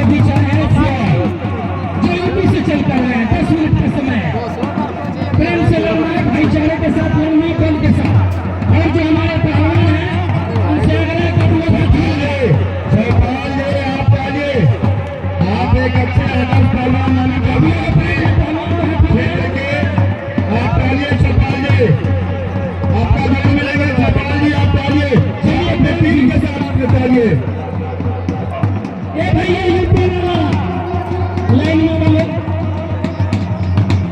के बीच आए हैं जो यूपी से चल कर रहे हैं। 10 मिनट का समय प्रेम से लड़ना है, भाईचारे के साथ लड़ना है, बल के साथ। और जो हमारे पहलवान हैं उनसे आग्रह करूंगा आप एक अच्छे पहलवान माने आपका जो मिलेगा चौपाल जी आप पाइए, चलिए अपने टीम के साथ बताइए। ये भैया यूपी लाइन में बोलो,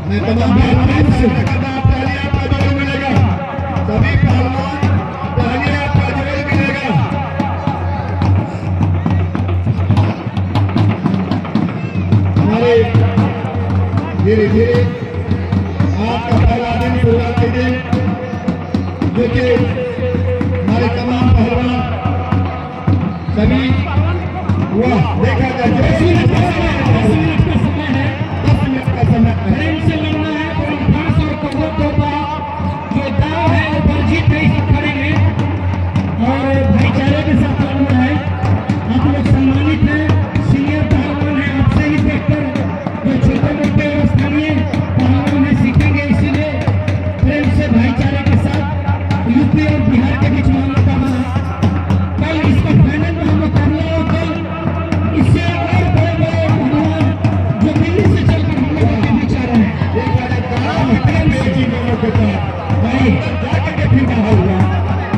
मैं तमाम पहलवान से आपका जोड़ मिलेगा, सभी पहलवान पहले आपका जोड़ मिलेगा। हमारे धीरे धीरे आज का पहला दिन शुरुआत के दिन जो कि हमारे तमाम पहलवान सभी वह देखा जाए 10 मिनट का समय है, 10 मिनट का समय है। प्रेम से लड़ना है और घास और कब्रों के ऊपर जो दाव है वो बर्जीत नहीं सब करेंगे और भाईचारे के साथ लड़ना है। आप लोग सम्मानित हैं, सीनियर पहलवान हैं, आपसे ही देखकर जो छोटे मोटे और स्थानीय पहलवान हैं सीखेंगे। इसीलिए प्रेम से भाईचारे के साथ यूपी और बिहार के बीच मामला का कल इसका फाइनल में हम लोग कर रहे हैं। कल इससे और बड़े बड़े पहलवान जो दिल्ली से चलकर हम लोगों के बीच आ रहे हैं भाई जाकर के फिर कहा हुआ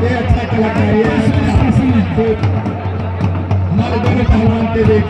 ये अच्छा कलाकार है। हमारे दोनों पहलवान के देख